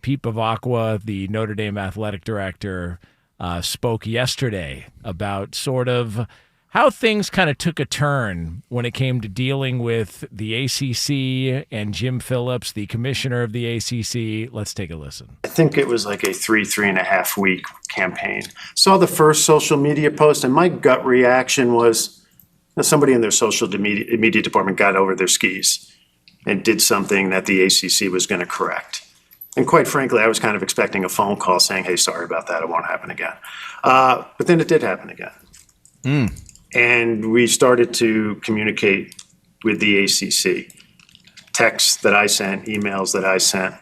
Pete Bevacqua, the Notre Dame athletic director, spoke yesterday about sort of how things kind of took a turn when it came to dealing with the ACC and Jim Phillips, the commissioner of the ACC. Let's take a listen. I think it was like a 3.5 week campaign. Saw the first social media post, and my gut reaction was somebody in their social media department got over their skis and did something that the ACC was going to correct. And quite frankly, I was kind of expecting a phone call saying, hey, sorry about that. It won't happen again. But then it did happen again. And we started to communicate with the ACC. Texts that I sent, emails that I sent,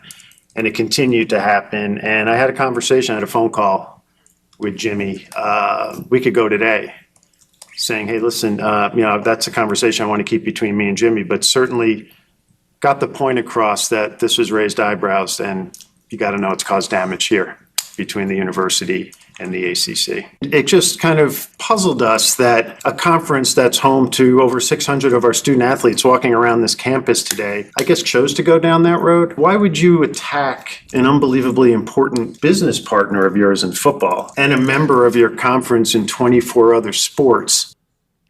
and it continued to happen. And I had a conversation, I had a phone call with Jimmy a week ago today saying, hey, listen, that's a conversation I want to keep between me and Jimmy, but certainly got the point across that this was raised eyebrows, and you got to know it's caused damage here between the university and the ACC. It just kind of puzzled us that a conference that's home to over 600 of our student athletes walking around this campus today, I guess, chose to go down that road. Why would you attack an unbelievably important business partner of yours in football and a member of your conference in 24 other sports?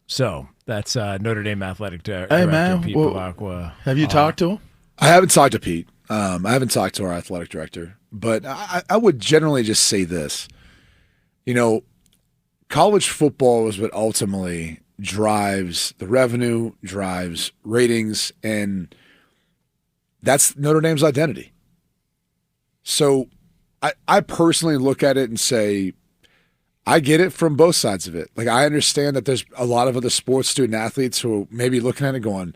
So that's Notre Dame athletic director Pete Bevacqua. Have you talked to him? I haven't talked to Pete. I haven't talked to our athletic director. But I would generally just say this. College football is what ultimately drives the revenue, drives ratings, and that's Notre Dame's identity. So I personally look at it and say, I get it from both sides of it. Like, I understand that there's a lot of other sports student athletes who may be looking at it going,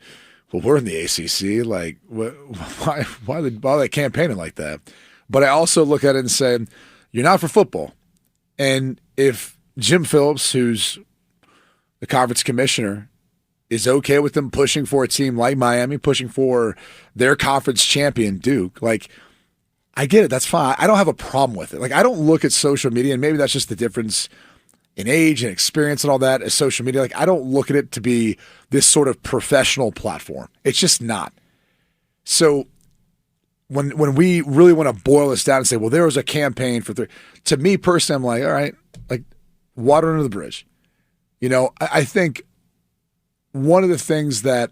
well, we're in the ACC. Like, why are they campaigning like that? But I also look at it and say, you're not for football. And if Jim Phillips, who's the conference commissioner, is okay with them pushing for a team like Miami, pushing for their conference champion, Duke, like, I get it. That's fine. I don't have a problem with it. Like, I don't look at social media, and maybe that's just the difference in age and experience and all that as social media. Like, I don't look at it to be this sort of professional platform. It's just not. So when we really want to boil this down and say, well, there was a campaign for to me personally, I'm like, all right, like, water under the bridge. I think one of the things that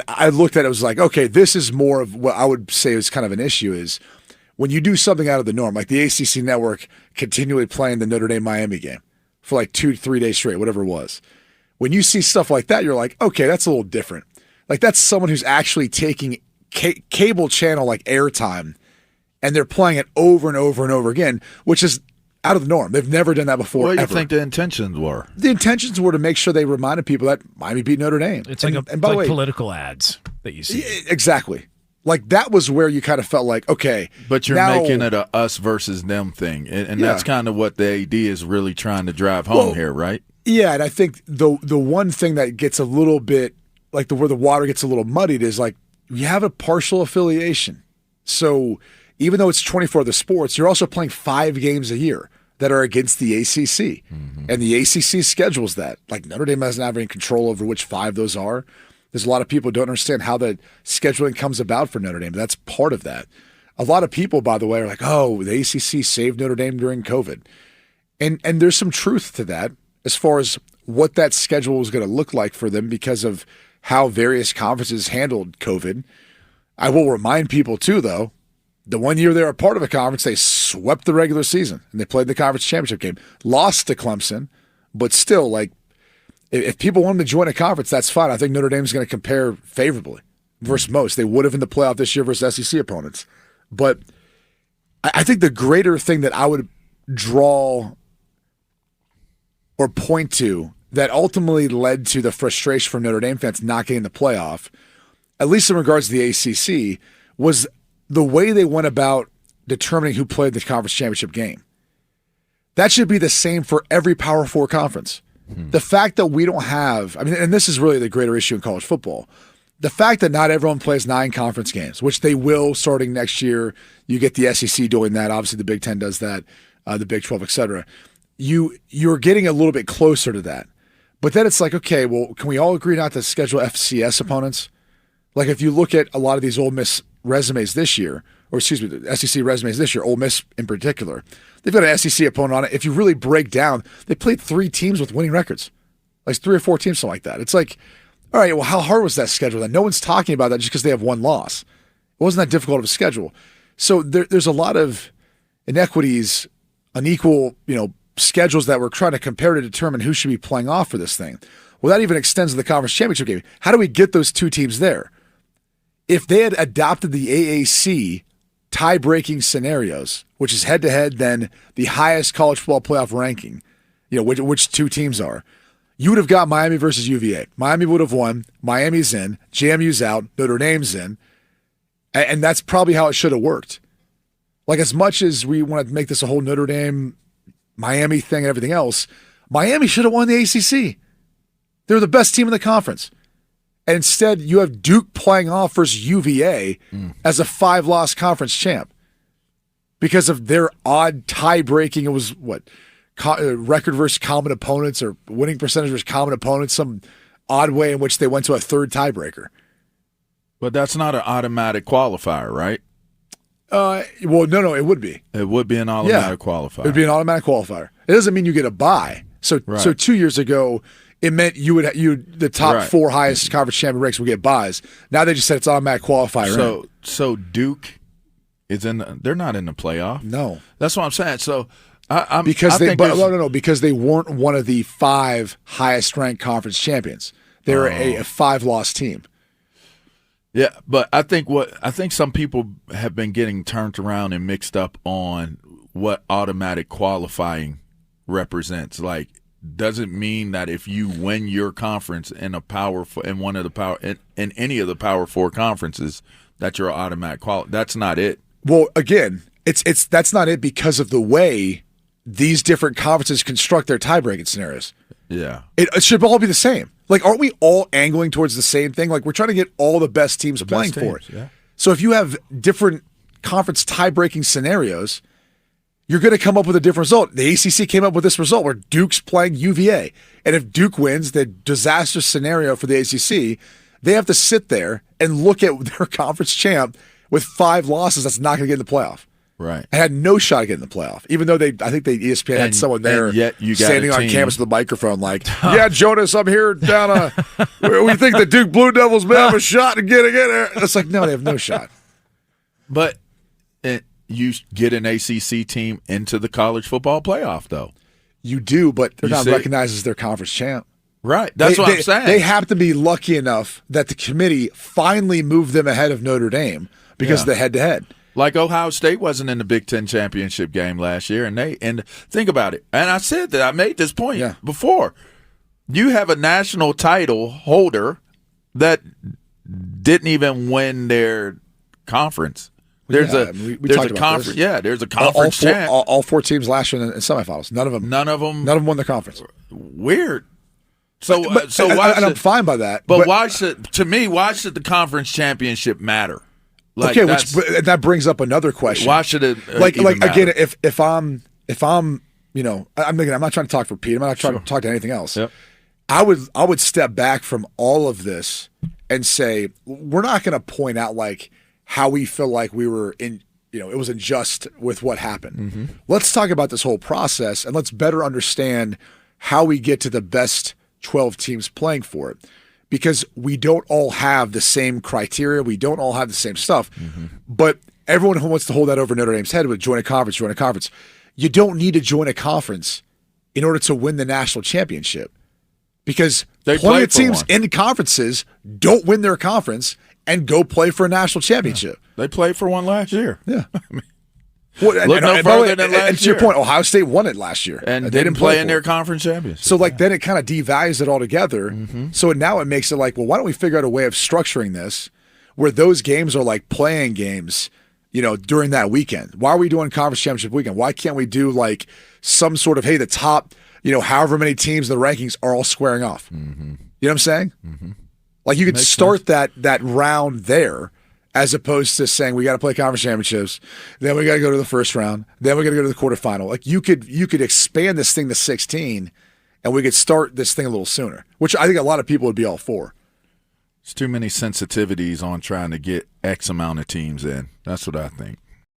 I looked at, it was like, okay, this is more of what I would say is kind of an issue is when you do something out of the norm, like the ACC network continually playing the Notre Dame Miami game for like 2-3 days straight, whatever it was. When you see stuff like that, you're like, okay, that's a little different. Like, that's someone who's actually taking cable channel like airtime, and they're playing it over and over and over again, which is out of the norm. They've never done that before. What do you ever. think the intentions were? The intentions were to make sure they reminded people that Miami beat Notre Dame. It's like political ads that you see. Exactly. Like, that was where you kind of felt like, okay. But you're making it a us versus them thing. And that's kind of what the AD is really trying to drive home here, right? Yeah, and I think the one thing that gets a little bit, like where the water gets a little muddied is like, you have a partial affiliation. So even though it's 24 other sports, you're also playing 5 games a year that are against the ACC. Mm-hmm. And the ACC schedules that. Like, Notre Dame doesn't have any control over which 5 those are. There's a lot of people who don't understand how the scheduling comes about for Notre Dame. That's part of that. A lot of people, by the way, are like, oh, the ACC saved Notre Dame during COVID. And there's some truth to that as far as what that schedule is going to look like for them because of how various conferences handled COVID. I will remind people, too, though, the one year they were a part of a conference, they swept the regular season, and they played the conference championship game. Lost to Clemson, but still, like, if people wanted to join a conference, that's fine. I think Notre Dame's going to compare favorably versus most. They would have in the playoff this year versus SEC opponents. But I think the greater thing that I would draw or point to that ultimately led to the frustration from Notre Dame fans not getting the playoff, at least in regards to the ACC, was the way they went about determining who played the conference championship game. That should be the same for every Power 4 conference. The fact that we don't have, and this is really the greater issue in college football, the fact that not everyone plays 9 conference games, which they will starting next year. You get the SEC doing that. Obviously, the Big Ten does that, the Big 12, et cetera. You're getting a little bit closer to that. But then it's like, okay, well, can we all agree not to schedule FCS opponents? Like, if you look at a lot of these Ole Miss resumes this year, the SEC resumes this year, Ole Miss in particular. They've got an SEC opponent on it. If you really break down, they played 3 teams with winning records, like 3 or 4 teams, something like that. It's like, all right, well, how hard was that schedule? And no one's talking about that just because they have one loss. It wasn't that difficult of a schedule. So there's a lot of inequities, unequal, schedules that we're trying to compare to determine who should be playing off for this thing. Well, that even extends to the conference championship game. How do we get those 2 teams there? If they had adopted the AAC tie-breaking scenarios, which is head-to-head, then the highest college football playoff ranking, which 2 teams are, you would have got Miami versus UVA. Miami would have won. Miami's in. JMU's out. Notre Dame's in. And that's probably how it should have worked. Like, as much as we want to make this a whole Notre Dame, Miami thing and everything else, Miami should have won the ACC. They were the best team in the conference. And instead, you have Duke playing off versus UVA as a 5-loss conference champ because of their odd tie-breaking. It was, record versus common opponents or winning percentage versus common opponents, some odd way in which they went to a 3rd tiebreaker. But that's not an automatic qualifier, right? Well, no, it would be. It would be an automatic qualifier. It would be an automatic qualifier. It doesn't mean you get a bye. So 2 years ago, it meant the top 4 highest conference champion ranks would get buys. Now they just said it's automatic qualifier. So Duke is they're not in the playoff. No, that's what I'm saying. So because they weren't one of the 5 highest ranked conference champions. They're a 5-loss team. Yeah, but I think some people have been getting turned around and mixed up on what automatic qualifying represents. Like, doesn't mean that if you win your conference in any of the Power 4 conferences that you're automatic qualify. That's not it. Well, again, that's not it because of the way these different conferences construct their tie-breaking scenarios. Yeah. It should all be the same. Like, aren't we all angling towards the same thing? Like, we're trying to get all the best teams playing for it. Yeah. So if you have different conference tie-breaking scenarios, you're going to come up with a different result. The ACC came up with this result where Duke's playing UVA. And if Duke wins, the disaster scenario for the ACC, they have to sit there and look at their conference champ with 5 losses that's not going to get in the playoff. Right. And had no shot at getting in the playoff, even though ESPN had someone there standing on campus with a microphone like, yeah, Jonas, I'm here down we think the Duke Blue Devils may have a shot at getting in there. It's like, no, they have no shot. But you get an ACC team into the college football playoff, though. You do, but they're not recognized as their conference champ. Right. That's what I'm saying. They have to be lucky enough that the committee finally moved them ahead of Notre Dame because of the head-to-head. Like Ohio State wasn't in the Big Ten championship game last year, and think about it. And I said that I made this point before. You have a national title holder that didn't even win their conference. There's a conference. Yeah, there's a conference champ. All 4 teams last year in semifinals. None of them won the conference. Weird. I'm fine by that. But why should the conference championship matter? Like, okay, that brings up another question. Why should it again? If I'm I'm not trying to talk for Pete. I'm not trying to talk to anything else. Yep. I would step back from all of this and say we're not going to point out like how we feel like we were in. It was unjust with what happened. Mm-hmm. Let's talk about this whole process and let's better understand how we get to the best 12 teams playing for it. Because we don't all have the same criteria. We don't all have the same stuff. Mm-hmm. But everyone who wants to hold that over Notre Dame's head would join a conference. You don't need to join a conference in order to win the national championship. Because plenty of teams in conferences don't win their conference and go play for a national championship. Yeah. They played for one last year. Yeah. Look no further than last year. And to your point, Ohio State won it last year. And they didn't play in their conference championship. So, then it kind of devalues it all together. Mm-hmm. So now it makes it like, well, why don't we figure out a way of structuring this where those games are like playing games, during that weekend? Why are we doing conference championship weekend? Why can't we do like some sort of, hey, the top, however many teams in the rankings are all squaring off? Mm-hmm. You know what I'm saying? Mm-hmm. Like you could start that round there. As opposed to saying we got to play conference championships, then we got to go to the first round, then we got to go to the quarterfinal. Like you could expand this thing to 16, and we could start this thing a little sooner, which I think a lot of people would be all for. It's too many sensitivities on trying to get X amount of teams in. That's what I think.